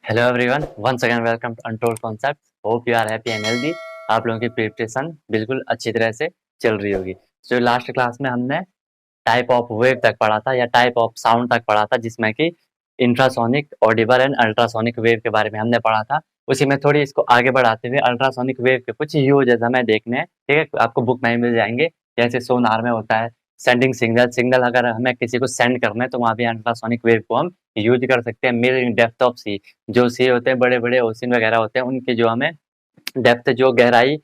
Hello everyone, once again welcome to Untold Concepts. Hope you are happy and healthy. आप लोगों की preparation बिल्कुल अच्छी तरह से चल रही होगी। जो लास्ट क्लास में हमने टाइप ऑफ वेव तक पढ़ा था या टाइप ऑफ साउंड तक पढ़ा था, जिसमें कि इंट्रासोनिक, ऑडिबल एंड अल्ट्रासोनिक वेव के बारे में हमने पढ़ा था। उसी में थोड़ी इसको आगे बढ़ाते हुए अल्ट्रासोनिक वेव के कुछ यूजेस हमें देखने हैं। ठीक है, आपको बुक में ही मिल जाएंगे। जैसे सोनार में होता है सेंडिंग सिग्नल, सिग्नल अगर हमें किसी को सेंड करना है तो वहाँ भी अल्ट्रासोनिक वेव को हम यूज कर सकते हैं। मिररिंग डेप्थ ऑफ सी, जो सी होते हैं, बड़े बड़े ओशियन वगैरह होते हैं, उनकी जो हमें डेप्थ, जो गहराई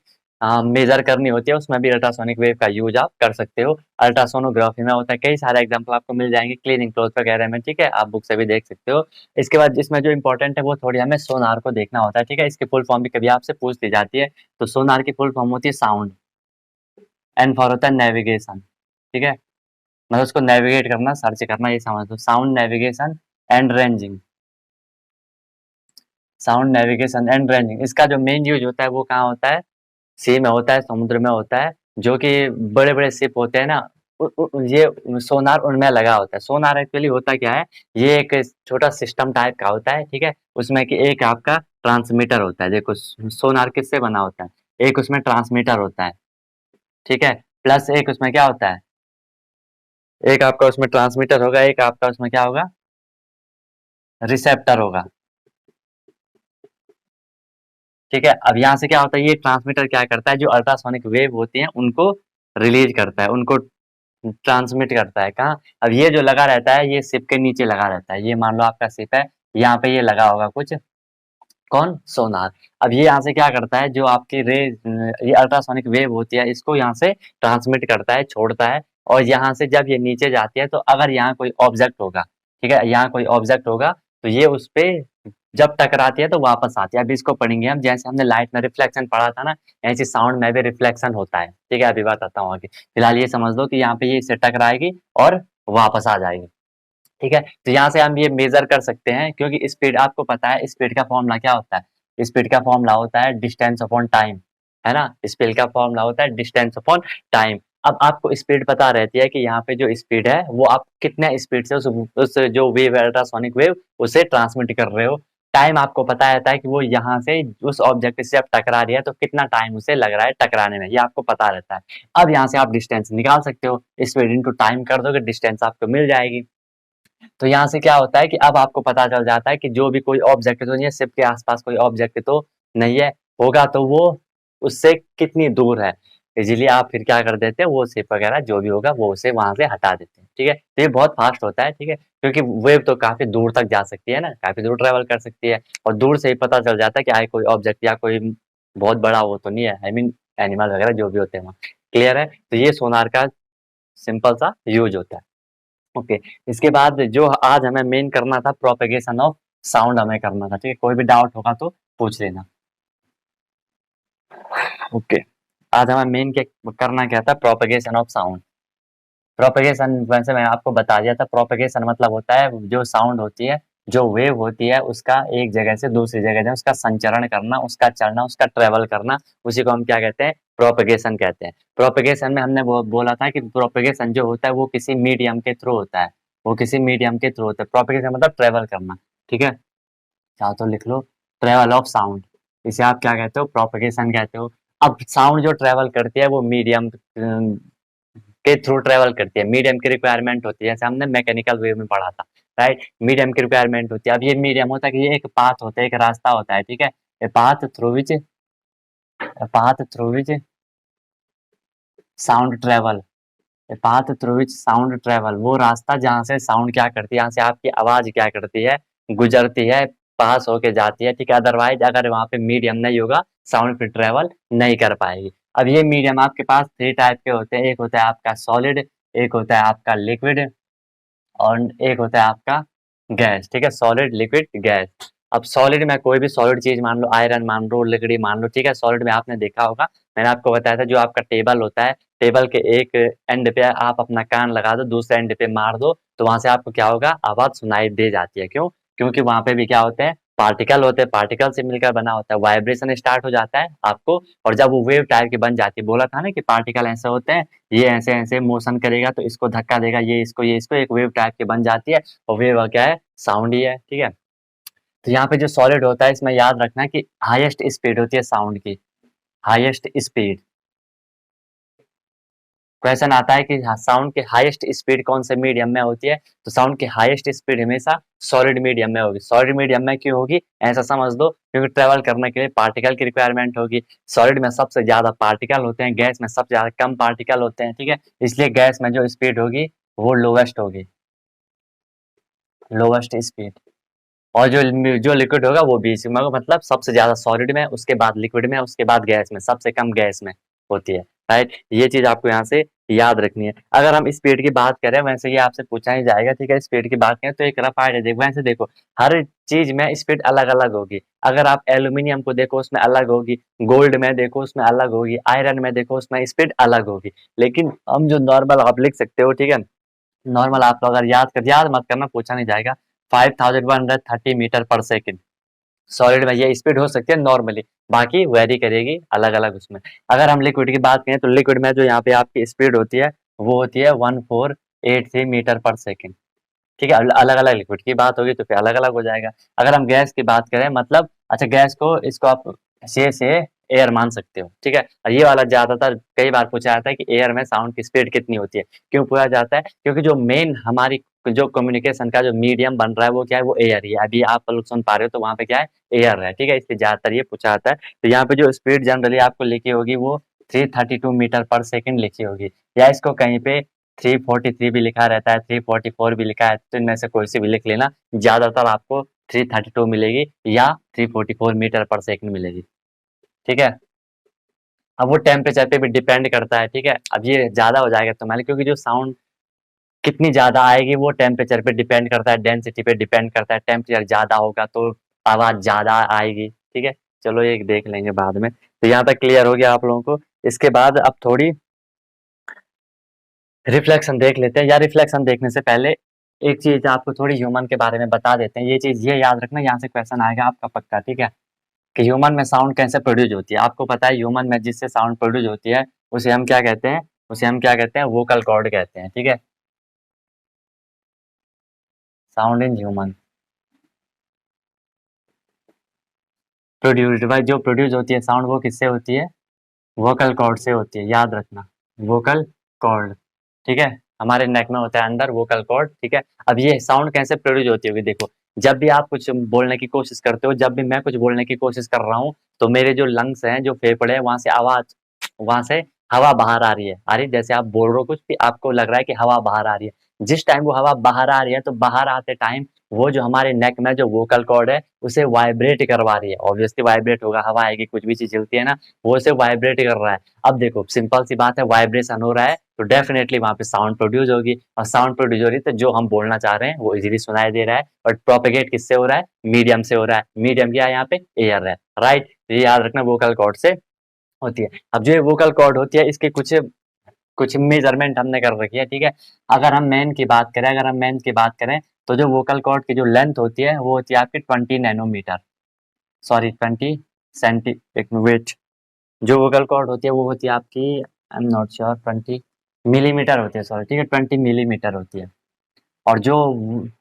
मेजर करनी होती है, उसमें भी अल्ट्रासोनिक वेव का यूज आप कर सकते हो। अल्ट्रासोनोग्राफी में होता है, कई सारे एग्जांपल आपको मिल जाएंगे क्लीनिंग क्लोथ वगैरह में। ठीक है, आप बुक से भी देख सकते हो। इसके बाद इसमें जो इंपॉर्टेंट है वो थोड़ी हमें सोनार को देखना होता है। ठीक है, इसकी फुल फॉर्म भी कभी आपसे पूछ ली जाती है। तो सोनार की फुल फॉर्म होती है साउंड, एन फॉर होता है नेविगेशन। ठीक है, मतलब उसको नेविगेट करना, सर्च करना, ये समझ लो। Sound navigation and ranging, sound navigation and ranging, इसका जो मेन यूज होता है वो कहाँ होता है? सी में होता है, समुद्र में होता है। जो कि बड़े बड़े शिप होते हैं ना, ये सोनार उनमें लगा होता है। सोनार एक्चुअली होता क्या है, ये एक छोटा सिस्टम टाइप का होता है। ठीक है, उसमें कि एक आपका ट्रांसमीटर होता है। देखो सोनार किससे बना होता है, एक उसमें ट्रांसमीटर होता है। ठीक है, प्लस एक उसमें क्या होता है, एक आपका उसमें ट्रांसमीटर होगा, एक आपका उसमें क्या होगा, रिसेप्टर होगा। ठीक है, अब यहाँ से क्या होता है, ये ट्रांसमीटर क्या करता है, जो अल्ट्रासोनिक वेव होती हैं उनको रिलीज करता है, उनको ट्रांसमिट करता है। कहाँ? अब ये जो लगा रहता है ये शिप के नीचे लगा रहता है। ये मान लो आपका शिप है, यहाँ पे ये लगा होगा कुछ, कौन? सोनार। अब ये यहाँ से क्या करता है, जो आपकी रे, ये अल्ट्रासोनिक वेव होती है, इसको यहाँ से ट्रांसमिट करता है, छोड़ता है। और यहाँ से जब ये नीचे जाती है तो अगर यहाँ कोई ऑब्जेक्ट होगा, ठीक है, यहाँ कोई ऑब्जेक्ट होगा, तो ये उस पे जब टकराती है तो वापस आती है। अभी इसको पढ़ेंगे हम, जैसे हमने लाइट में रिफ्लेक्शन पढ़ा था ना, ऐसे साउंड में भी रिफ्लेक्शन होता है। ठीक है, अभी बताता हूँ आगे। फिलहाल ये समझ लो कि यहाँ पे ये इससे टकराएगी और वापस आ जाएगी। ठीक है, तो यहाँ से हम ये मेजर कर सकते हैं, क्योंकि स्पीड आपको पता है, स्पीड का फॉर्मूला क्या होता है? स्पीड का फॉर्मूला होता है डिस्टेंस अपॉन टाइम, है ना? स्पीड का फॉर्मूला होता है डिस्टेंस अपॉन टाइम। अब आपको स्पीड पता रहती है कि यहाँ पे जो स्पीड है वो आप कितने स्पीड से उस जो वेव, अल्ट्रासोनिक वेव, उसे ट्रांसमिट कर रहे हो। टाइम आपको पता रहता है कि वो यहाँ से उस ऑब्जेक्ट से जब टकरा रही है तो कितना टाइम उसे लग रहा है टकराने में, ये आपको पता रहता है। अब यहाँ से आप डिस्टेंस निकाल सकते हो, स्पीड इंटू टाइम कर दोगे, डिस्टेंस आपको मिल जाएगी। तो यहाँ से क्या होता है कि अब आपको पता चल जाता है कि जो भी कोई ऑब्जेक्ट तो नहीं है, शिप के आसपास कोई ऑब्जेक्ट तो नहीं है, होगा तो वो उससे कितनी दूर है। इजीली आप फिर क्या कर देते हैं, वो शिप वगैरह जो भी होगा वो उसे वहां से हटा देते हैं। ठीक है, तो ये बहुत फास्ट होता है। ठीक है, क्योंकि वेव तो काफी दूर तक जा सकती है ना, काफी दूर ट्रेवल कर सकती है, और दूर से ही पता चल जाता है कि आए कोई ऑब्जेक्ट या कोई बहुत बड़ा वो तो नहीं है, आई मीन एनिमल वगैरह जो भी होते हैं वहाँ। क्लियर है? तो ये सोनार का सिंपल सा यूज होता है। ओके, इसके बाद जो आज हमें मेन करना था, प्रोपेगेशन ऑफ साउंड हमें करना था। ठीक है, कोई भी डाउट होगा तो पूछ लेना। ओके, आज हमें मेन क्या करना, क्या था? Propagation of sound. प्रोपेगेशन वैसे मैं आपको बता दिया था, प्रोपेगेशन मतलब होता है जो साउंड होती है, जो वेव होती है, उसका एक जगह से दूसरी जगह जाए, उसका संचरण करना, उसका चलना, उसका ट्रेवल करना, उसी को हम क्या कहते हैं? प्रोपेगेशन कहते हैं। प्रोपेगेशन में हमने बोला था कि प्रोपेगेशन जो होता है वो किसी मीडियम के थ्रू होता है, वो किसी मीडियम के थ्रू होता है। प्रोपेगेशन मतलब ट्रेवल करना। ठीक है, चाहो तो लिख लो, ट्रेवल ऑफ साउंड, इसे आप क्या कहते हो? प्रोपेगेशन कहते हो। अब साउंड जो ट्रेवल करती है वो मीडियम के थ्रू ट्रेवल करती है। मीडियम की रिक्वायरमेंट होती है, जैसे हमने मैकेनिकल वेव में पढ़ा था, राइट? मीडियम की रिक्वायरमेंट होती है। अब ये मीडियम होता है कि ये एक पाथ होता है, एक रास्ता होता है। ठीक है, a path through which sound travel, path through which sound travel, वो रास्ता जहाँ से साउंड क्या करती है, यहाँ से आपकी आवाज क्या करती है, गुजरती है, पास होके जाती है। ठीक है, अदरवाइज अगर वहाँ पे मीडियम नहीं होगा, साउंड फिर ट्रेवल नहीं कर पाएगी। अब ये मीडियम आपके पास थ्री टाइप के होते हैं, एक होता है आपका सॉलिड, एक होता है आपका लिक्विड, और एक होता है आपका गैस। ठीक है, सॉलिड, लिक्विड, गैस। अब सॉलिड में कोई भी सॉलिड चीज मान लो, आयरन मान लो, लकड़ी मान लो। ठीक है, सॉलिड में आपने देखा होगा, मैंने आपको बताया था, जो आपका टेबल होता है, टेबल के एक एंड पे आप अपना कान लगा दो, दूसरे एंड पे मार दो, तो वहां से आपको क्या होगा, आवाज सुनाई दे जाती है। क्यों? क्योंकि वहां पे भी क्या होते हैं, पार्टिकल होते हैं, पार्टिकल से मिलकर बना होता है, वाइब्रेशन स्टार्ट हो जाता है आपको। और जब वो वेव टाइप की बन जाती है, बोला था ना कि पार्टिकल ऐसे होते हैं, ये ऐसे ऐसे मोशन करेगा तो इसको धक्का देगा, ये इसको एक वेव टाइप की बन जाती है, और वेव क्या है? साउंड ही है। ठीक है, तो यहाँ पे जो सॉलिड होता है इसमें याद रखना कि हाईएस्ट स्पीड होती है साउंड की, हाईएस्ट स्पीड। क्वेश्चन आता है कि साउंड की हाईएस्ट स्पीड कौन से मीडियम में होती है, तो साउंड की हाईएस्ट स्पीड हमेशा सॉलिड मीडियम में होगी। सॉलिड मीडियम में क्यों होगी, ऐसा समझ दो, क्योंकि ट्रेवल करने के लिए पार्टिकल की रिक्वायरमेंट होगी। सॉलिड में सबसे ज्यादा पार्टिकल होते हैं, गैस में सबसे ज्यादा कम पार्टिकल होते हैं, ठीक है। इसलिए गैस में जो स्पीड होगी वो लोवेस्ट होगी, लोवेस्ट स्पीड। और जो जो लिक्विड होगा वो बीच में होगा, मतलब सबसे ज्यादा सॉलिड में, उसके बाद लिक्विड में, उसके बाद गैस में, सबसे कम गैस में होती है, राइट। ये चीज आपको यहाँ से याद रखनी है। अगर हम स्पीड की बात करें, वैसे ये आपसे पूछा ही जाएगा, ठीक है। स्पीड की बात करें तो एक रफ आइडिया देखो, वैसे देखो हर चीज में स्पीड अलग अलग होगी। अगर आप एल्यूमिनियम को देखो उसमें अलग होगी, गोल्ड में देखो उसमें अलग होगी, आयरन में देखो उसमें स्पीड अलग होगी। लेकिन हम जो नॉर्मल आप लिख सकते हो, ठीक है, नॉर्मल आप तो अगर याद मत करना, पूछा नहीं जाएगा, 5130 मीटर पर सेकंड सॉलिड में ये स्पीड हो सकती है नॉर्मली, बाकी वेरी करेगी अलग अलग उसमें। अगर हम लिक्विड की बात करें तो लिक्विड में जो यहाँ पे आपकी स्पीड होती है वो होती है 1483 मीटर पर सेकंड, ठीक है। अलग अलग लिक्विड की बात होगी तो फिर अलग अलग हो जाएगा। अगर हम गैस की बात करें, मतलब अच्छा गैस को इसको आप से एयर मान सकते हो, ठीक है। और ये वाला ज्यादातर कई बार पूछा जाता है कि एयर में साउंड की स्पीड कितनी होती है। क्यों पूछा जाता है, क्योंकि जो मेन हमारी जो कम्युनिकेशन का जो मीडियम बन रहा है वो क्या है, वो एयर ही है। अभी आप लोग सुन पा रहे हो तो वहाँ पे क्या है, एयर है, ठीक है। इसलिए ज्यादातर ये पूछा जाता है। तो यहाँ पे जो स्पीड जनरली आपको लिखी होगी वो 332 मीटर पर सेकंड लिखी होगी, या इसको कहीं पे 343 भी लिखा रहता है, 344 भी लिखा है, तो इनमें से कोई सी भी लिख लेना, ज्यादातर आपको 332 मिलेगी या 344 मीटर पर सेकंड मिलेगी, ठीक है। अब वो टेम्परेचर पे भी डिपेंड करता है, ठीक है। अब ये ज्यादा हो जाएगा तुम्हारे, क्योंकि जो साउंड कितनी ज्यादा आएगी वो टेम्परेचर पे डिपेंड करता है, डेंसिटी पे डिपेंड करता है। टेम्परेचर ज्यादा होगा तो आवाज ज्यादा आएगी, ठीक है। चलो ये देख लेंगे बाद में। तो यहाँ तक क्लियर हो गया आप लोगों को। इसके बाद अब थोड़ी रिफ्लेक्शन देख लेते हैं, या रिफ्लेक्शन देखने से पहले एक चीज आपको थोड़ी ह्यूमन के बारे में बता देते हैं। ये चीज ये याद रखना, यहाँ से क्वेश्चन आएगा आपका पक्का, ठीक है, कि ह्यूमन में साउंड कैसे प्रोड्यूस होती है। आपको पता है ह्यूमन में जिससे साउंड प्रोड्यूस होती है उसे हम क्या कहते हैं, उसे हम क्या कहते हैं, वोकल कॉर्ड कहते हैं, ठीक है। Sound in human produced by, जो प्रोड्यूस होती है साउंड वो किससे होती है, वोकल कॉर्ड से होती है, याद रखना, वोकल कॉर्ड, ठीक है। हमारे नेक में होता है अंदर वोकल कॉर्ड, ठीक है। अब ये साउंड कैसे प्रोड्यूस होती होगी, देखो जब भी आप कुछ बोलने की कोशिश करते हो, जब भी मैं कुछ बोलने की कोशिश कर रहा हूँ, तो मेरे जो लंग्स हैं, जो फेफड़े हैं, वहां से आवाज, वहां से हवा बाहर आ रही है, जैसे आप बोल रहे हो कुछ भी, आपको लग रहा है कि हवा बाहर आ रही है। जिस टाइम वो हवा बाहर आ रही है, तो बाहर आते टाइम वो जो हमारे नेक में जो वोकल कॉर्ड है उसे वाइब्रेट करवा रही है। ऑब्वियसली वाइब्रेट होगा, हवा आएगी, कुछ भी चीज चलती है ना, वो उसे वाइब्रेट कर रहा है। अब देखो सिंपल सी बात है, वाइब्रेशन हो रहा है तो डेफिनेटली वहां पे साउंड प्रोड्यूस होगी, और साउंड प्रोड्यूस हो रही है तो जो हम बोलना चाह रहे हैं वो इजीली सुनाई दे रहा है। और प्रोपेगेट किससे हो रहा है, मीडियम से हो रहा है। मीडियम क्या है यहाँ पे, एयर है, राइट। ये याद रखना, वोकल कॉर्ड से होती है। अब जो ये वोकल कॉर्ड होती है इसके कुछ कुछ मेजरमेंट हमने कर रखी है, ठीक है। अगर हम मैन की बात करें, तो जो वोकल कॉर्ड की जो लेंथ होती है वो होती है आपकी 20 नैनोमीटर, सॉरी 20 सेंटी, एक वेट, जो वोकल कॉर्ड होती है वो होती है आपकी, I am not sure, 20 millimetre होती है, सॉरी, ठीक है, 20 मिलीमीटर होती है। और जो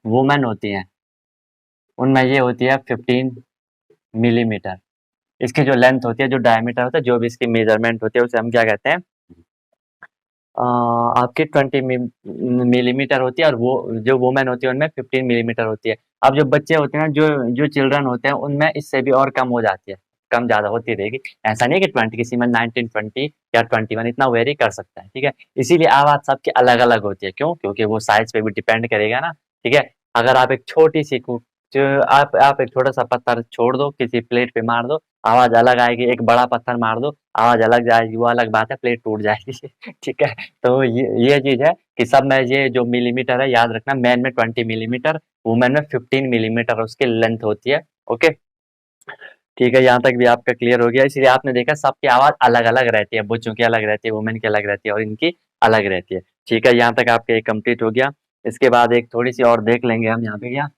वुमेन होती हैं उनमें ये होती है 15 मिलीमीटर। इसकी जो लेंथ होती है, जो डायमीटर होता है, जो भी इसकी मेजरमेंट होती है उसे हम क्या कहते हैं, आपकी 20 मिलीमीटर होती है। और वो जो वुमेन होती है उनमें 15 मिलीमीटर होती है। अब जो बच्चे होते हैं, जो जो चिल्ड्रन होते हैं, उनमें इससे भी और कम हो जाती है, कम ज्यादा होती रहेगी। ऐसा नहीं कि 20, किसी में 19, 20 या 21 इतना वेरी कर सकता है, ठीक है। इसीलिए आवाज सबकी अलग अलग होती है, क्यों, क्योंकि वो साइज पे भी डिपेंड करेगा ना, ठीक है। अगर आप एक छोटी सी जो आप एक छोटा सा पत्थर छोड़ दो, किसी प्लेट पे मार दो, आवाज अलग आएगी। एक बड़ा पत्थर मार दो, आवाज अलग जाएगी, वो अलग बात है, प्लेट टूट जाएगी ठीक है। तो ये चीज है कि सब में ये जो मिलीमीटर है याद रखना, मैन में 20 मिलीमीटर, वुमेन में 15 मिलीमीटर उसकी लेंथ होती है, ओके। ठीक है, यहाँ तक भी आपका क्लियर हो गया। इसलिए आपने देखा सबकी आवाज अलग अलग रहती है, बच्चों की अलग रहती है, वुमेन की अलग रहती है, और इनकी अलग रहती है, ठीक है। यहाँ तक आपका एक कंप्लीट हो गया। इसके बाद एक थोड़ी सी और देख लेंगे हम यहाँ पे, क्या,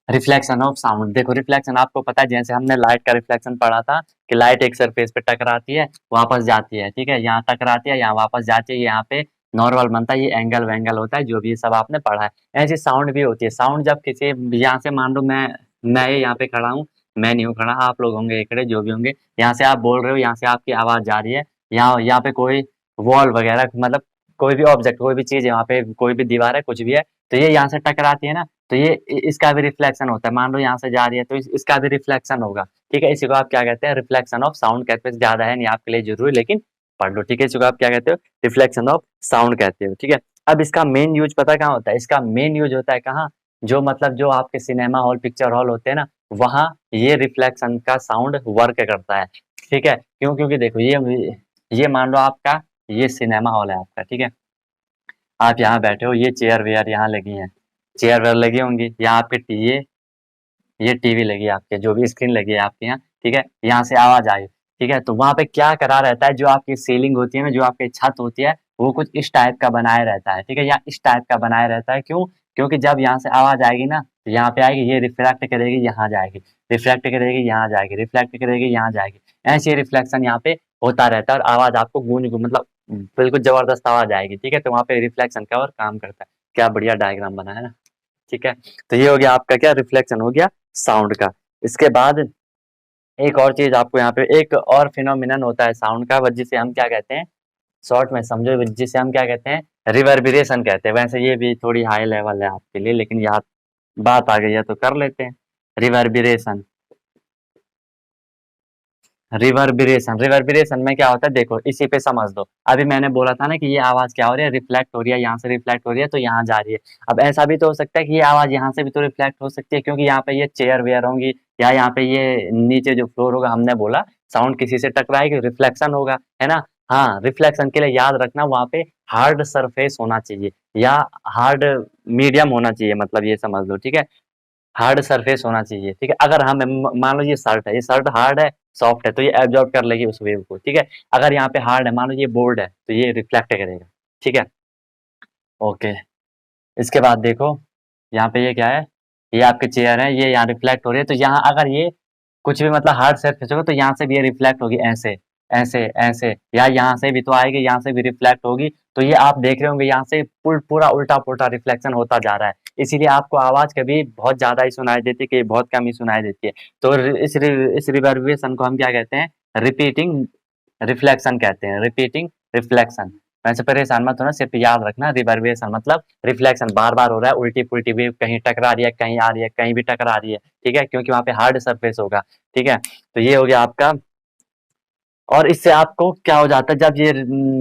रिफ्लेक्शन ऑफ साउंड। देखो रिफ्लेक्शन आपको पता है, जैसे हमने लाइट का रिफ्लेक्शन पढ़ा था कि लाइट एक सरफेस पे टकराती है, वापस जाती है, ठीक है, यहाँ टकराती है, यहाँ वापस जाती है, यहाँ पे नॉर्मल बनता है, ये एंगल वेंगल होता है, जो भी ये सब आपने पढ़ा है। ऐसी साउंड भी होती है। साउंड जब किसी यहाँ से मान लो मैं यहाँ पे खड़ा हूँ, मैं नहीं हूँ खड़ा, आप लोग होंगे खड़े जो भी होंगे, यहाँ से आप बोल रहे हो, यहाँ से आपकी आवाज़ जा रही है, यहाँ पे कोई वॉल वगैरह मतलब कोई भी ऑब्जेक्ट, कोई भी चीज़ है, वहाँ पे कोई भी दीवार है, कुछ भी है, तो ये यहाँ से टकराती है ना, तो ये इसका भी रिफ्लेक्शन होता है। मान लो यहाँ से जा रही है, तो इसका भी रिफ्लेक्शन होगा। ठीक है, इसी को आप क्या कहते हैं, रिफ्लेक्शन ऑफ साउंड कहते हैं। ज़्यादा है नहीं आपके लिए जरूरी, लेकिन पढ़ लो। ठीक है, इसी को आप क्या कहते हो, रिफ्लेक्शन ऑफ साउंड कहते हो। ठीक है, अब इसका मेन यूज पता कहाँ होता है, इसका मेन यूज होता है कहाँ, जो मतलब जो आपके सिनेमा हॉल, पिक्चर हॉल होते हैं ना, वहाँ ये रिफ्लेक्शन का साउंड वर्क करता है। ठीक है, क्यों, क्योंकि देखो ये मान लो आपका ये सिनेमा हॉल है आपका। ठीक है, आप यहाँ बैठे हो, ये चेयर वेयर यहाँ लगी हैं, चेयर वेयर लगी होंगी, यहाँ आपके ये टीवी लगी है, आपके जो भी स्क्रीन लगी है आपके यहाँ। ठीक है, यहाँ से आवाज आई। ठीक है, तो वहां पे क्या करा रहता है, जो आपकी सीलिंग होती है ना, जो आपकी छत होती है, वो कुछ इस टाइप का बनाया रहता है। ठीक है, या इस टाइप का बनाया रहता है, क्यों, क्योंकि जब यहाँ से आवाज आएगी ना, तो यहाँ पे आएगी, ये रिफ्लेक्ट करेगी, यहाँ जाएगी, रिफ्लेक्ट करेगी, यहाँ जाएगी, रिफ्लेक्ट करेगी, यहाँ जाएगी, ऐसे रिफ्लेक्शन यहाँ पे होता रहता है, और आवाज आपको गूंज मतलब बिल्कुल जबरदस्त आवाज आएगी। ठीक है, तो वहाँ पे रिफ्लेक्शन का और काम करता है। क्या बढ़िया डायग्राम बना है ना। ठीक है, तो ये हो गया आपका क्या, रिफ्लेक्शन हो गया साउंड का। इसके बाद एक और चीज आपको यहाँ पे, एक और फिनोमिनन होता है साउंड का, जिसे हम क्या कहते हैं, शॉर्ट में समझो, जिसे हम क्या कहते हैं, रिवर्बरेशन कहते हैं। वैसे ये भी थोड़ी हाई लेवल है आपके लिए, लेकिन याद बात आ गई है तो कर लेते हैं। रिवर्बरेशन, रिवर्बरेशन, रिवर्बरेशन में क्या होता है, देखो इसी पे समझ दो। अभी मैंने बोला था ना कि ये आवाज क्या हो रही है, रिफ्लेक्ट हो रही है, यहाँ से रिफ्लेक्ट हो रही है, तो यहाँ जा रही है। अब ऐसा भी तो हो सकता है कि ये आवाज यहाँ से भी तो रिफ्लेक्ट हो सकती है, क्योंकि यहाँ पे ये चेयर वेयर होंगी, या यहाँ पे ये नीचे जो फ्लोर होगा, हमने बोला साउंड किसी से टकराएगी, रिफ्लेक्शन होगा, है ना। हाँ, रिफ्लेक्शन के लिए याद रखना, वहां पे हार्ड सरफेस होना चाहिए, या हार्ड मीडियम होना चाहिए, मतलब ये समझ लो। ठीक है, हार्ड सरफेस होना चाहिए। ठीक है, अगर हम मान लो ये शर्ट है, ये शर्ट हार्ड है, सॉफ्ट है, तो ये एब्जॉर्ब कर लेगी उस वेव को। ठीक है, अगर यहाँ पे हार्ड है, मान लो ये बोर्ड है, तो ये रिफ्लेक्ट करेगा। ठीक है, ओके। इसके बाद देखो, यहाँ पे ये क्या है, ये आपके चेयर है, ये यहाँ रिफ्लेक्ट हो रही है, तो यहाँ अगर ये कुछ भी मतलब हार्ड सरफेस होगा, तो यहाँ से भी ये रिफ्लेक्ट होगी, ऐसे ऐसे ऐसे, या यहाँ से भी तो आएगी, यहाँ से भी रिफ्लेक्ट होगी। तो ये आप देख रहे होंगे, यहाँ से पूरा उल्टा पुल्टा रिफ्लेक्शन होता जा रहा है, इसीलिए आपको आवाज कभी बहुत ज्यादा ही सुनाई देती है, कभी बहुत कम ही सुनाई देती है। तो इस रिवर्बरेशन को हम क्या कहते हैं, रिपीटिंग रिफ्लेक्शन कहते हैं, रिपीटिंग रिफ्लेक्शन। वैसे परेशान मत होना, सिर्फ याद रखना, रिवर्बरेशन मतलब रिफ्लेक्शन, बार बार हो रहा है, उल्टी पुल्टी वेव कहीं टकरा रही है, कहीं आ रही है, कहीं भी टकरा रही है। ठीक है, क्योंकि वहां पे हार्ड सरफेस होगा। ठीक है, तो ये हो गया आपका। और इससे आपको क्या हो जाता है, जब ये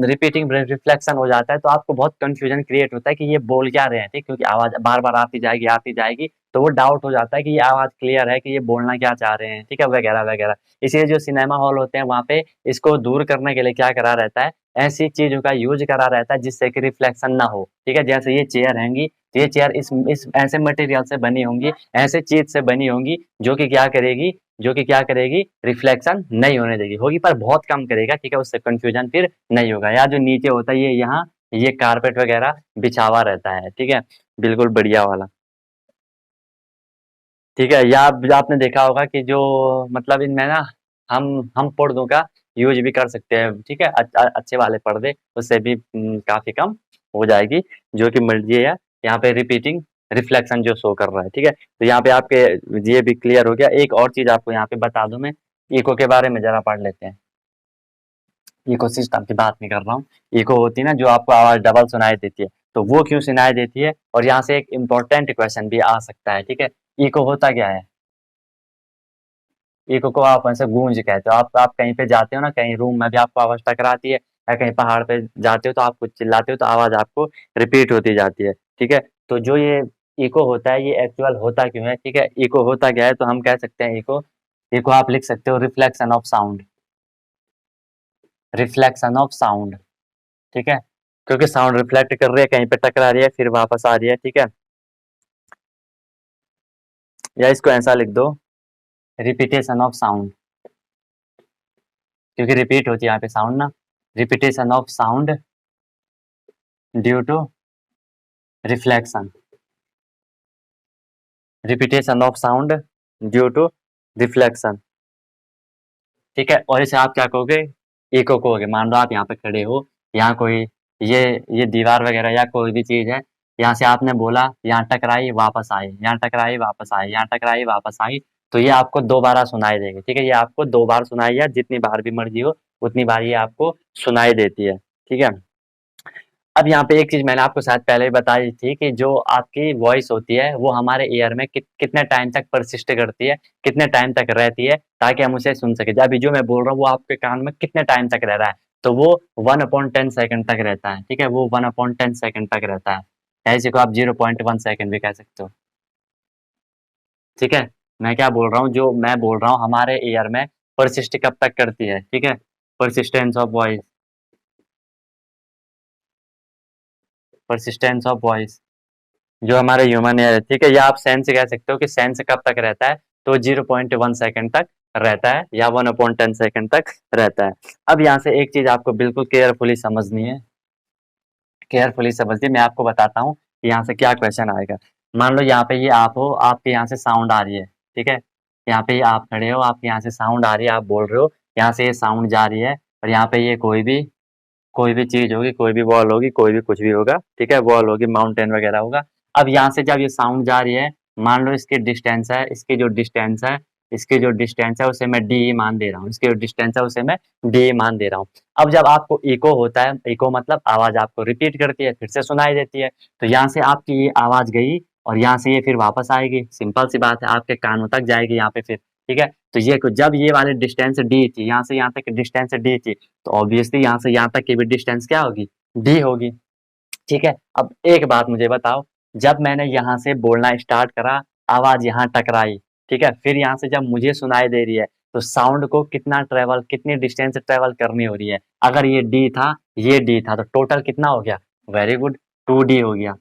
रिपीटिंग रिफ्लेक्शन हो जाता है, तो आपको बहुत कंफ्यूजन क्रिएट होता है कि ये बोल क्या रहे हैं। ठीक, क्योंकि आवाज बार बार आती जाएगी, तो वो डाउट हो जाता है कि ये आवाज क्लियर है कि ये बोलना क्या चाह रहे हैं। ठीक है, वगैरह वगैरह। इसलिए जो सिनेमा हॉल होते हैं, वहाँ पे इसको दूर करने के लिए क्या करा रहता है, ऐसी चीजों का यूज करा रहता है जिससे कि रिफ्लेक्शन ना हो। ठीक है, जैसे ये चेयर हैंगी, तो ये चेयर इस ऐसे मटेरियल से बनी होंगी, ऐसे चीज से बनी होंगी, जो कि क्या करेगी, रिफ्लेक्शन नहीं होने देगी, होगी पर बहुत कम करेगा। ठीक है, उससे कंफ्यूजन फिर नहीं होगा। या जो नीचे होता है, ये यहाँ ये कारपेट वगैरह बिछावा रहता है। ठीक है, बिल्कुल बढ़िया वाला। ठीक है, या आपने देखा होगा कि जो मतलब इनमें ना हम पर्दों का यूज भी कर सकते हैं। ठीक है, अच्छे वाले पर्दे, उससे भी काफी कम हो जाएगी, जो कि मर्जी है। यहाँ पे रिपीटिंग रिफ्लेक्शन जो शो कर रहा है। ठीक है, तो यहाँ पे आपके ये भी क्लियर हो गया। एक और चीज आपको यहाँ पे बता दूं मैं, इको के बारे में जरा पढ़ लेते हैं। इको सिस्टम की बात नहीं कर रहा हूँ, इको होती है ना, जो आपको आवाज डबल सुनाई देती है, तो वो क्यों सुनाई देती है, और यहाँ से एक इम्पोर्टेंट क्वेश्चन भी आ सकता है। ठीक है, इको होता क्या है, इको को आप ऐसे गूंज कहते हो। आप कहीं पे जाते हो ना, कहीं रूम में भी आपको आवाज टकराती है, या कहीं पहाड़ पे जाते हो तो आप कुछ चिल्लाते हो, तो आवाज आपको रिपीट होती जाती है। ठीक है, तो जो ये इको होता है, ये एक्चुअल होता क्यों है। ठीक है, इको होता क्या है, तो हम कह सकते हैं इको, इको आप लिख सकते हो reflection of sound, reflection of sound. ठीक है, क्योंकि साउंड रिफ्लेक्ट कर रही है, कहीं पे टकरा रही है, फिर वापस आ रही है। ठीक है, या इसको ऐसा लिख दो, रिपीटेशन ऑफ साउंड, क्योंकि रिपीट होती है यहाँ पे साउंड ना, repetition of sound due to reflection, repetition of sound due to reflection. ठीक है, और इसे आप क्या कहोगे, इको कहोगे। मान लो आप यहाँ पे खड़े हो, यहाँ कोई ये दीवार वगैरह या कोई भी चीज है, यहाँ से आपने बोला, यहाँ टकराई वापस आई, यहाँ टकराई वापस आई, यहाँ टकराई वापस आई, तो ये आपको दोबारा सुनाई देगी। ठीक है, ये आपको 2 बार सुनाई, या जितनी बार भी मर्जी हो उतनी बार ये आपको सुनाई देती है। ठीक है, अब यहाँ पे एक चीज मैंने आपको शायद पहले ही बताई थी कि जो आपकी वॉइस होती है वो हमारे ईयर में कितने टाइम तक परसिस्ट करती है, कितने टाइम तक रहती है, ताकि हम उसे सुन सके। अभी जो मैं बोल रहा हूँ वो आपके कान में कितने टाइम तक रह रहा है, तो वो 1/10 सेकंड तक रहता है। ठीक है, वो 1/10 सेकंड तक रहता है, इसी को आप 0.1 सेकंड भी कह सकते हो। ठीक है, मैं क्या बोल रहा हूँ, जो मैं बोल रहा हूँ हमारे ईयर में परसिस्ट कब तक करती है। ठीक है, persistence of voice, persistence of voice जो हमारे ह्यूमन एयर है। ठीक है, या आप सेंस कह सकते हो कि सेंस कब तक रहता है, तो 0.1 सेकंड तक रहता है, या 1/10 सेकंड तक रहता है। अब यहाँ से एक चीज आपको बिल्कुल केयरफुली समझनी है, केयरफुली समझिए, मैं आपको बताता हूँ कि यहाँ से क्या क्वेश्चन आएगा। मान लो यहाँ पे ये आप हो, आपके यहाँ से साउंड आ रही है। ठीक है, यहाँ पे ये आप खड़े हो, आपके यहाँ से साउंड आ रही है, आप बोल रहे हो, यहाँ से ये साउंड जा रही है, और यहाँ पे ये कोई भी चीज होगी, कोई भी वॉल होगी, कोई भी कुछ भी होगा। ठीक है, वॉल होगी, माउंटेन वगैरह होगा। अब यहाँ से जब ये साउंड जा रही है, मान लो इसकी डिस्टेंस है, इसकी जो डिस्टेंस है उसे मैं डी मान दे रहा हूँ, इसकी जो डिस्टेंस है उसे मैं डी मान दे रहा हूँ। अब जब आपको इको होता है, इको मतलब आवाज आपको रिपीट करती है, फिर से सुनाई देती है, तो यहाँ से आपकी ये आवाज गई और यहाँ से ये फिर वापस आएगी। सिंपल सी बात है, आपके कानों तक जाएगी यहाँ पे फिर। ठीक है, तो ये जब ये वाली डिस्टेंस डी थी, यहाँ से यहाँ तक डिस्टेंस डी थी, तो ऑब्वियसली यहाँ से यहाँ तक की भी डिस्टेंस क्या होगी, डी होगी। ठीक है, अब एक बात मुझे बताओ, जब मैंने यहाँ से बोलना स्टार्ट करा, आवाज यहाँ टकराई, ठीक है, फिर यहाँ से जब मुझे सुनाई दे रही है, तो साउंड को कितनी डिस्टेंस ट्रेवल करनी हो रही है। अगर ये डी था, ये डी था, तो टोटल कितना हो गया, वेरी गुड, 2D हो गया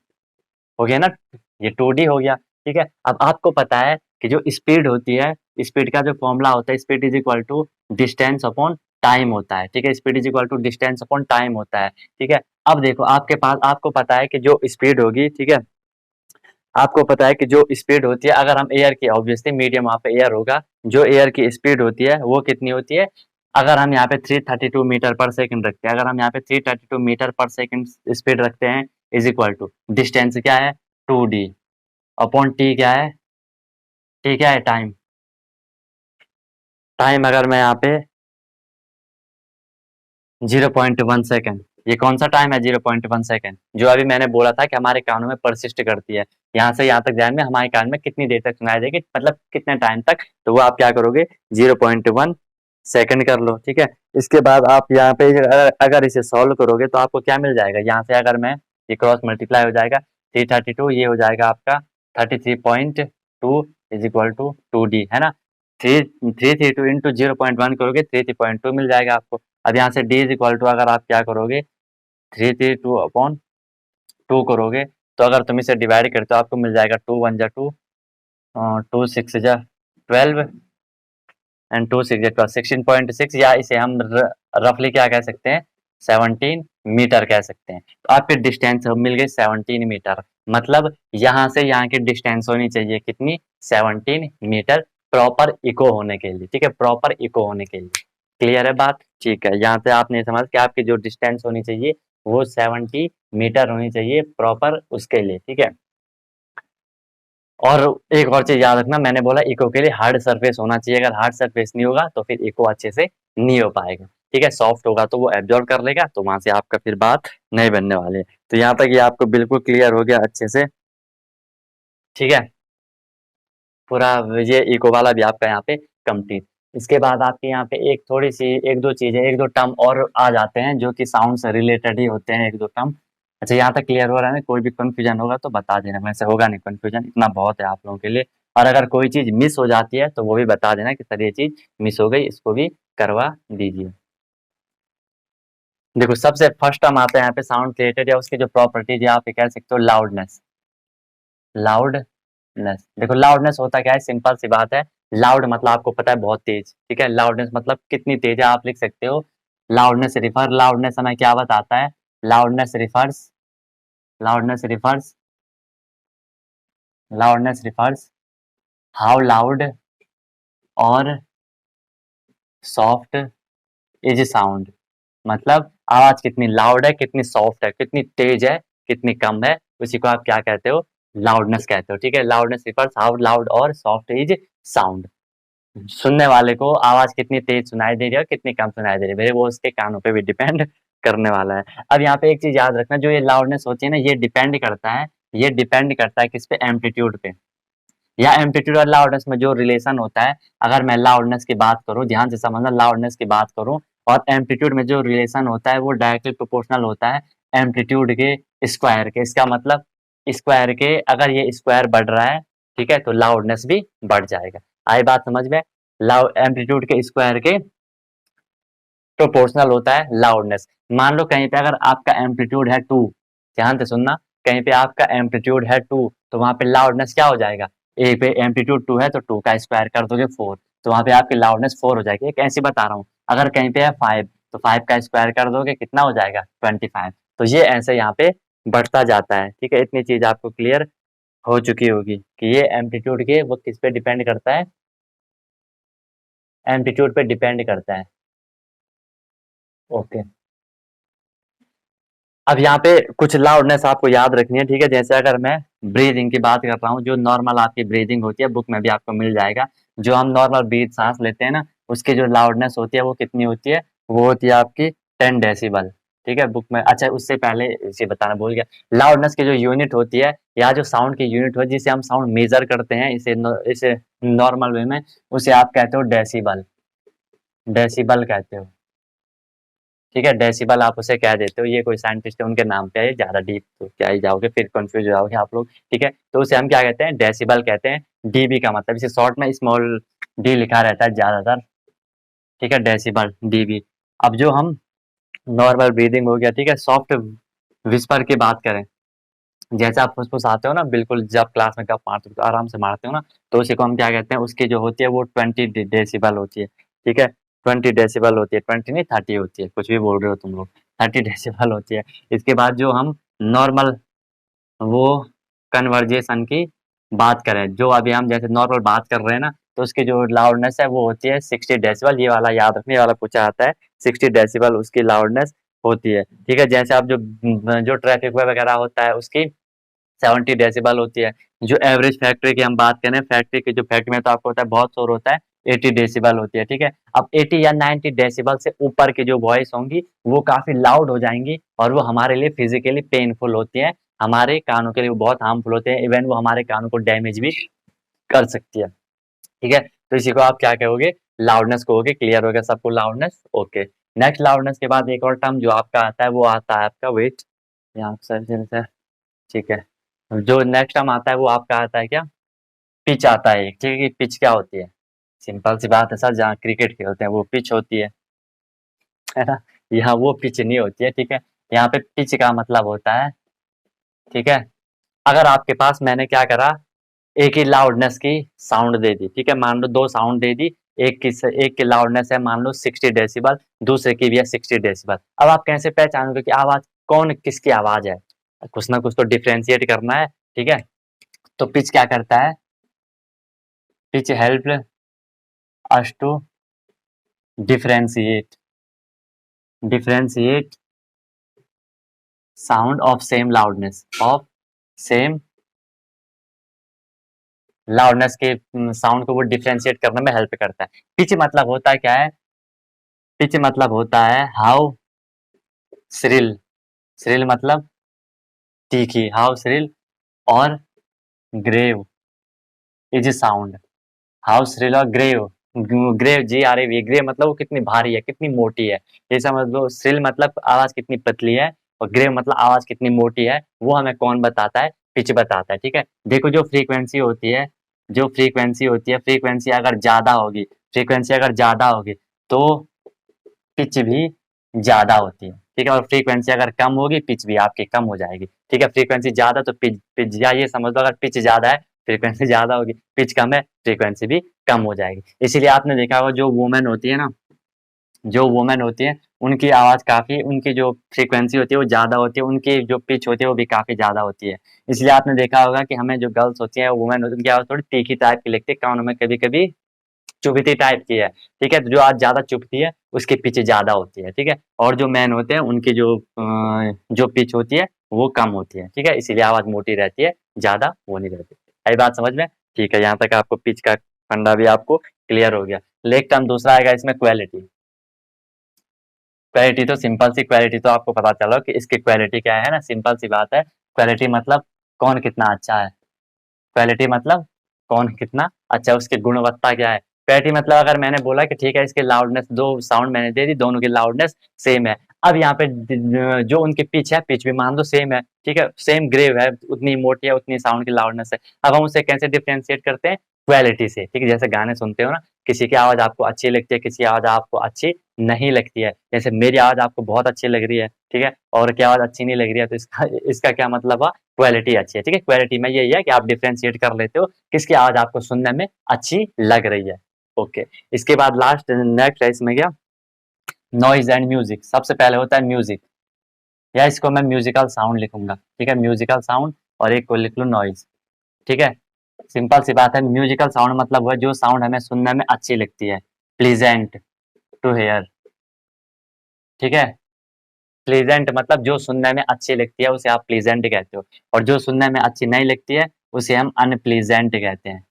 ना, ये 2D हो गया। ठीक है, अब आपको पता है कि जो स्पीड होती है, स्पीड का जो फॉर्मूला होता है, speed is equal to distance upon time होता है। ठीक है, speed is equal to distance upon time होता है। ठीक है, अब देखो आपके पास, आपको पता है कि जो स्पीड होगी, ठीक है, आपको पता है कि जो स्पीड होती है, अगर हम एयर की, ऑब्वियसली मीडियम वहाँ पे एयर होगा, जो एयर की स्पीड होती है वो कितनी होती है, अगर हम यहाँ पे 332 मीटर पर सेकंड रखते हैं, अगर हम यहाँ पे 332 मीटर पर सेकंड स्पीड रखते हैं, इज इक्वल टू डिस्टेंस क्या है, 2D अपॉन टी क्या है, टी क्या है, टाइम। टाइम अगर मैं यहाँ पे 0.1 सेकंड, ये कौन सा टाइम है, 0.1 सेकंड, जो अभी मैंने बोला था कि हमारे कानों में परसिस्ट करती है, यहाँ से यहाँ तक जाने में हमारे कान में कितनी देर तक सुनाई देगी, मतलब कितने टाइम तक, तो वो आप क्या करोगे, 0.1 सेकंड कर लो। ठीक है, इसके बाद आप यहाँ पे अगर इसे सॉल्व करोगे तो आपको क्या मिल जाएगा, यहाँ से अगर मैं ये क्रॉस मल्टीप्लाई हो जाएगा, 332, ये हो जाएगा आपका 33.2 इज इक्वल टू 2D, है ना। 332 इंटू 0.1 करोगे, 3.2 मिल जाएगा आपको। अब यहाँ से डी इज इक्वल टू, अगर आप क्या करोगे, 332/2 करोगे, तो अगर तुम इसे डिवाइड करते हो आपको मिल जाएगा 2 1 जा 2, 2 6 जा 12, एंड 2 6 जा 12, 16.6, या इसे हम रफली क्या कह सकते हैं, 17 मीटर कह सकते हैं। तो आपकी डिस्टेंस मिल गई 17 मीटर, मतलब यहाँ से यहाँ की डिस्टेंस होनी चाहिए कितनी, 17 मीटर, प्रॉपर इको होने के लिए। ठीक है, प्रॉपर इको होने के लिए, क्लियर है बात। ठीक है, यहाँ पे आपने समझ कि आपकी जो डिस्टेंस होनी चाहिए वो 70 मीटर होनी चाहिए प्रॉपर उसके लिए। ठीक है, और एक और चीज याद रखना, मैंने बोला इको के लिए हार्ड सरफेस होना चाहिए, अगर हार्ड सरफेस नहीं होगा तो फिर इको अच्छे से नहीं हो पाएगा। ठीक है, सॉफ्ट होगा तो वो एब्जॉर्ब कर लेगा, तो वहां से आपका फिर बात नहीं बनने वाली है। तो यहाँ तक ये आपको बिल्कुल क्लियर हो गया अच्छे से। ठीक है, पूरा ये इको वाला भी आपका यहाँ पे कंप्लीट। इसके बाद आपके यहाँ पे एक थोड़ी सी, एक दो चीजें, एक दो टर्म और आ जाते हैं जो कि साउंड से रिलेटेड ही होते हैं, एक दो टर्म। अच्छा, यहाँ तक क्लियर हो रहा है ना, कोई भी कंफ्यूजन होगा तो बता देना, वैसे होगा नहीं कंफ्यूजन, इतना बहुत है आप लोगों के लिए। और अगर कोई चीज मिस हो जाती है तो वो भी बता देना कि सर ये चीज मिस हो गई, इसको भी करवा दीजिए। देखो सबसे फर्स्ट टर्म आता है यहाँ पे साउंड रिलेटेड, या उसकी जो प्रॉपर्टीज है आप ये कह सकते हो लाउडनेस। लाउडनेस, देखो लाउडनेस होता क्या है, सिंपल सी बात है, लाउड मतलब आपको पता है बहुत तेज। ठीक है, लाउडनेस मतलब कितनी तेज है, आप लिख सकते हो लाउडनेस हमें क्या बताता है, loudness refers loudness refers loudness refers how loud और सॉफ्ट इज साउंड, मतलब आवाज कितनी लाउड है, कितनी सॉफ्ट है, कितनी तेज है, कितनी कम है, उसी को आप क्या कहते हो, लाउडनेस कहते हो। ठीक है, लाउडनेस रिफर्स हाउ लाउड और सॉफ्ट इज साउंड। सुनने वाले को आवाज कितनी तेज सुनाई दे रही है और कितनी कम सुनाई दे रही है, भाई वो उसके कानों पे भी डिपेंड करने वाला है। अब यहाँ पे एक चीज याद रखना, जो ये लाउडनेस होती है ना, ये डिपेंड करता है, ये डिपेंड करता है किस पे, एम्पलीट्यूड पे। या एम्पलीट्यूड और लाउडनेस में जो रिलेशन होता है, अगर मैं लाउडनेस की बात करूं, ध्यान से समझना, लाउडनेस की बात करूं और एम्पलीट्यूड में जो रिलेशन होता है वो डायरेक्टली प्रोपोर्शनल होता है एम्पलीट्यूड के स्क्वायर के। इसका मतलब स्क्वायर के, अगर ये स्क्वायर बढ़ रहा है, ठीक है, तो लाउडनेस भी बढ़ जाएगा। आई बात समझ में? लाउड एम्पलीट्यूड के स्क्वायर के प्रोपोर्शनल होता है लाउडनेस। मान लो कहीं पे अगर आपका एम्पलीट्यूड है 2, ध्यान से सुनना, कहीं पे आपका एम्पलीट्यूड है 2, तो वहां पे लाउडनेस क्या हो जाएगा, ए पे एम्पलीट्यूड 2 है तो 2 का स्क्वायर कर दोगे 4, तो वहां पे आपकी लाउडनेस 4 हो जाएगी। एक ऐसे बता रहा हूँ, अगर कहीं पे है 5, तो 5 का स्क्वायर कर दोगे कितना हो जाएगा, 25। तो ये ऐसे यहाँ पे बढ़ता जाता है। ठीक है, इतनी चीज आपको क्लियर हो चुकी होगी कि ये एम्पलीट्यूड के वो किस पे डिपेंड करता है, एम्पलीट्यूड पे डिपेंड करता है। ओके, अब यहाँ पे कुछ लाउडनेस आपको याद रखनी है। ठीक है, जैसे अगर मैं ब्रीदिंग की बात कर रहा हूँ, जो नॉर्मल आपकी ब्रीदिंग होती है, बुक में भी आपको मिल जाएगा, जो हम नॉर्मल ब्रीथ सांस लेते हैं ना, उसकी जो लाउडनेस होती है वो कितनी होती है, वो होती है आपकी 10 डेसिबल। ठीक है, बुक में, अच्छा उससे पहले इसे बताना भूल गया, लाउडनेस की जो यूनिट होती है या जो साउंड की यूनिट होती है जिसे हम साउंड मेजर करते हैं, इसे नॉर्मल वे में, उसे आप कहते हो डेसिबल, डेसिबल कहते हो। ठीक है, डेसिबल आप उसे कह देते हो, ये कोई साइंटिस्ट है उनके नाम पे है, ज़्यादा डीप तो क्या ही जाओगे, फिर कंफ्यूज हो जाओगे आप लोग। ठीक है, तो उसे हम क्या कहते हैं, डेसिबल कहते हैं। डीबी का मतलब, इसे शॉर्ट में स्मॉल डी लिखा रहता है ज़्यादातर। ठीक है, डेसिबल, डीबी। अब जो हम नॉर्मल ब्रीदिंग हो गया, ठीक है, सॉफ्ट विस्पर की बात करें, जैसे आप फुसफुस आते हो ना, बिल्कुल जब क्लास में कब मारते हो तो आराम से मारते हो ना, तो उसी को हम क्या कहते हैं, उसकी जो होती है वो 20 डेसिबल होती है। ठीक है, 20 डेसिबल होती है, 20 नहीं 30 होती है, कुछ भी बोल रहे हो तुम लोग, 30 डेसिबल होती है। इसके बाद जो हम नॉर्मल वो कन्वर्जेशन की बात करें, जो अभी हम जैसे नॉर्मल बात कर रहे हैं ना, तो उसकी जो लाउडनेस है वो होती है 60 डेसिबल। ये वाला याद रखने वाला पूछा आता है, 60 डेसिबल उसकी लाउडनेस होती है। ठीक है, जैसे आप जो जो ट्रैफिक वगैरह होता है उसकी 70 डेसिबल होती है। जो एवरेज फैक्ट्री की हम बात करें, फैक्ट्री की जो फैक्ट्री में तो आपको होता है बहुत शोर होता है, 80 डेसिबल होती है। ठीक है, अब 80 या 90 डेसिबल से ऊपर की जो वॉइस होंगी वो काफी लाउड हो जाएंगी और वो हमारे लिए फिजिकली पेनफुल होती है, हमारे कानों के लिए वो बहुत हार्मफुल होते हैं, इवन वो हमारे कानों को डैमेज भी कर सकती है। ठीक है, तो इसी को आप क्या कहोगे, लाउडनेस कहोगे। क्लियर हो गया सबको लाउडनेस? ओके, नेक्स्ट लाउडनेस के बाद एक और टर्म जो आपका आता है वो आता है आपका वेट, यहाँ से, ठीक है, जो नेक्स्ट टर्म आता है वो आपका आता है क्या, पिच आता है एक। ठीक है, कि पिच क्या होती है, सिंपल सी बात है सर, जहाँ क्रिकेट खेलते हैं वो पिच होती है ना, यहाँ वो पिच नहीं होती है। ठीक है, यहाँ पे पिच का मतलब होता है, ठीक है, अगर आपके पास मैंने क्या करा, एक ही लाउडनेस की साउंड दे दी, ठीक है, मान लो दो साउंड दे दी, एक की लाउडनेस है मान लो 60 डेसिबल, दूसरे की भी है 60 डेसिबल। अब आप कैसे पहचानोगे कि आवाज कौन किसकी आवाज है, कुछ ना कुछ तो डिफ्रेंशिएट करना है। ठीक है, तो पिच क्या करता है, pitch help us to differentiate, differentiate sound of same loudness, of same loudness के साउंड को वो डिफरेंशिएट करने में हेल्प करता है। पिच मतलब होता है क्या है, पिच मतलब होता है हाउ श्रिल, श्रिल मतलब तीखी, हाउ श्रिल और grave is sound, how shrill और grave, grave G R A V, grave मतलब वो कितनी भारी है, कितनी मोटी है, ये समझ लो। श्रिल मतलब आवाज कितनी पतली है और ग्रेव मतलब आवाज कितनी मोटी है, वो हमें कौन बताता है, पिच बताता है। ठीक है, देखो जो फ्रीक्वेंसी होती है, जो फ्रीक्वेंसी होती है, फ्रीक्वेंसी अगर ज्यादा होगी, फ्रीक्वेंसी अगर ज्यादा होगी तो पिच भी ज्यादा होती है। ठीक है, और फ्रीक्वेंसी अगर कम होगी पिच भी आपकी कम हो जाएगी। ठीक है, फ्रीक्वेंसी ज्यादा तो पिच पिच, या ये समझ लो अगर पिच ज्यादा है फ्रीक्वेंसी ज्यादा होगी, पिच कम है फ्रीक्वेंसी भी कम हो जाएगी। इसीलिए आपने देखा होगा जो वुमेन होती है ना, जो वुमेन होती है उनकी आवाज काफी, उनकी जो फ्रीक्वेंसी होती है वो ज्यादा होती है, उनकी जो पिच होती है वो भी काफी ज्यादा होती है। इसलिए आपने देखा होगा कि हमें जो गर्ल्स होती है, वुमेन होती है, उनकी आवाज थोड़ी तीखी टाइप की लगती है, कानों में कभी कभी चुभती टाइप की है। ठीक है, तो जो आज ज्यादा चुभती है उसकी पिच ज़्यादा होती है, ठीक है? और जो मैन होते हैं उनकी जो पिच होती है वो कम होती है, ठीक है? इसीलिए आवाज़ मोटी रहती है, ज़्यादा वो नहीं रहती। आई बात समझ में? ठीक है, यहाँ तक आपको पिच का फंडा भी आपको क्लियर हो गया। नेक्स्ट टर्म दूसरा आएगा इसमें क्वालिटी। क्वालिटी तो सिंपल सी क्वालिटी तो आपको पता चला कि इसकी क्वालिटी क्या है ना, सिंपल सी बात है। क्वालिटी मतलब कौन कितना अच्छा है। क्वालिटी मतलब कौन कितना अच्छा, उसकी गुणवत्ता क्या है। क्वालिटी मतलब अगर मैंने बोला कि ठीक है इसके लाउडनेस, दो साउंड मैंने दे दी, दोनों की लाउडनेस सेम है। अब यहाँ पे जो उनकी पिच है, पिच भी मान लो सेम है, ठीक है, सेम ग्रेव है, उतनी मोटी है, उतनी साउंड की लाउडनेस है। अब हम उसे कैसे डिफ्रेंशिएट करते हैं? क्वालिटी से, ठीक है। जैसे गाने सुनते हो ना, किसी की आवाज आपको अच्छी लगती है, किसी की आवाज आपको अच्छी नहीं लगती है। जैसे मेरी आवाज आपको बहुत अच्छी लग रही है, ठीक है, और की आवाज अच्छी नहीं लग रही है, तो इसका इसका क्या मतलब हुआ? क्वालिटी अच्छी है, ठीक है। क्वालिटी में यही है कि आप डिफ्रेंशिएट कर लेते हो किसकी आवाज आपको सुनने में अच्छी लग रही है। ओके, इसके बाद लास्ट नेक्स्ट है इसमें क्या? Noise and music. सबसे पहले होता है म्यूजिक, या इसको मैं म्यूजिकल साउंड लिखूंगा, ठीक है, म्यूजिकल साउंड, और एक को लिख लूँ नॉइज, ठीक है। सिंपल सी बात है, म्यूजिकल साउंड मतलब वह जो साउंड हमें सुनने में अच्छी लगती है, प्लीजेंट टू हेयर, ठीक है। प्लीजेंट मतलब जो सुनने में अच्छी लगती है उसे आप प्लीजेंट कहते हो, और जो सुनने में अच्छी नहीं लगती है उसे हम अनप्लीजेंट कहते हैं।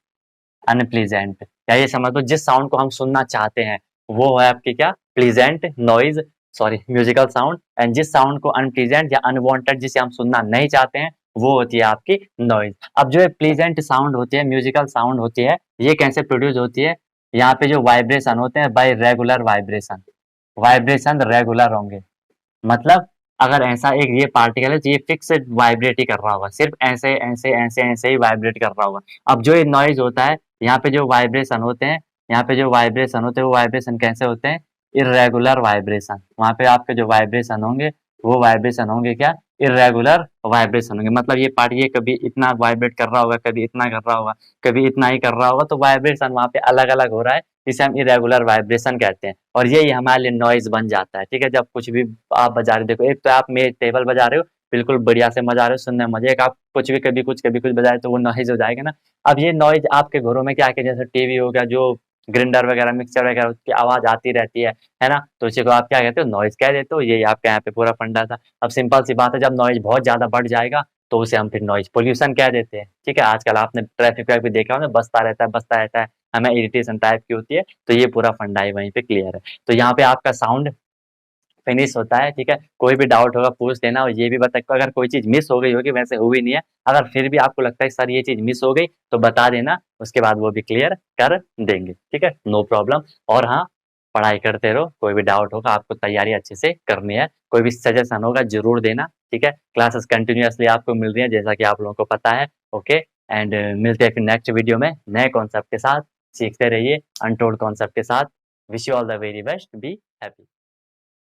अनप्लीजेंट, या ये समझ लो जिस साउंड को हम सुनना चाहते हैं वो है आपकी क्या? Pleasant noise, sorry musical sound. And जिस साउंड को अनप्लीजेंट या अनवांटेड जिसे हम सुनना नहीं चाहते हैं वो होती है आपकी नॉइज। अब जो प्लीजेंट साउंड होती है, म्यूजिकल साउंड होती है, ये कैसे प्रोड्यूस होती है? यहाँ पे जो वाइब्रेशन होते हैं bye regular vibration, vibration regular होंगे। मतलब अगर ऐसा एक ये पार्टिकल है तो ये फिक्स वाइब्रेट ही कर रहा होगा, सिर्फ ऐसे ऐसे ऐसे ऐसे ही वाइब्रेट कर रहा होगा। अब जो ये नॉइज होता है, यहाँ पे जो वाइब्रेशन होते हैं, यहाँ पे जो वाइब्रेशन होते हैं वो वाइब्रेशन कैसे होते हैं? Irregular vibration. वहाँ पे आपके जो वाइब्रेशन होंगे वो वाइब्रेशन होंगे क्या? इर्रेगुलर वाइब्रेशन होंगे। मतलब ये पार्ट ये कभी इतना वाइब्रेट कर रहा होगा, कभी इतना कर रहा होगा, कभी इतना ही कर रहा होगा, तो वाइब्रेशन वहाँ पे अलग अलग हो रहा है, जिसे हम इरेगुलर वाइब्रेशन कहते हैं, और यही हमारे लिए नॉइज बन जाता है, ठीक है। जब कुछ भी आप बजा रहे, देखो एक तो आप मेरे टेबल बजा रहे हो, बिल्कुल बढ़िया से मजा आ रहे हो सुनने में मजे, एक आप कुछ भी कभी कुछ बजा रहे तो वो नॉइज हो जाएगा ना। अब ये नॉइज आपके घरों में क्या है कि जैसे टीवी हो गया, जो ग्राइंडर वगैरह मिक्सर वगैरह उसकी आवाज आती रहती है ना, तो उसी को आप क्या कहते हो? नॉइज कह देते हो। यही आपके यहाँ पे पूरा फंडा था। अब सिंपल सी बात है, जब नॉइज बहुत ज्यादा बढ़ जाएगा तो उसे हम फिर नॉइज पोल्यूशन कह देते हैं, ठीक है। आजकल आपने ट्रैफिक भी देखा होगा, बसता रहता है, हमें इरिटेशन टाइप की होती है, तो ये पूरा फंडा ही वहीं पे क्लियर है। तो यहाँ पे आपका साउंड फिनिश होता है, ठीक है। कोई भी डाउट होगा पूछ लेना, और ये भी बता, अगर कोई चीज मिस हो गई होगी, वैसे हुई नहीं है, अगर फिर भी आपको लगता है सर ये चीज मिस हो गई तो बता देना, उसके बाद वो भी क्लियर कर देंगे, ठीक है, नो प्रॉब्लम। और हाँ, पढ़ाई करते रहो, कोई भी डाउट होगा आपको तैयारी अच्छे से करनी है, कोई भी सजेशन होगा जरूर देना, ठीक है। क्लासेस कंटिन्यूअसली आपको मिल रही है जैसा कि आप लोगों को पता है। ओके, एंड मिलते हैं फिर नेक्स्ट वीडियो में नए कॉन्सेप्ट के साथ। सीखते रहिए अनटोल्ड कॉन्सेप्ट के साथ। Wish you all the very best, be happy.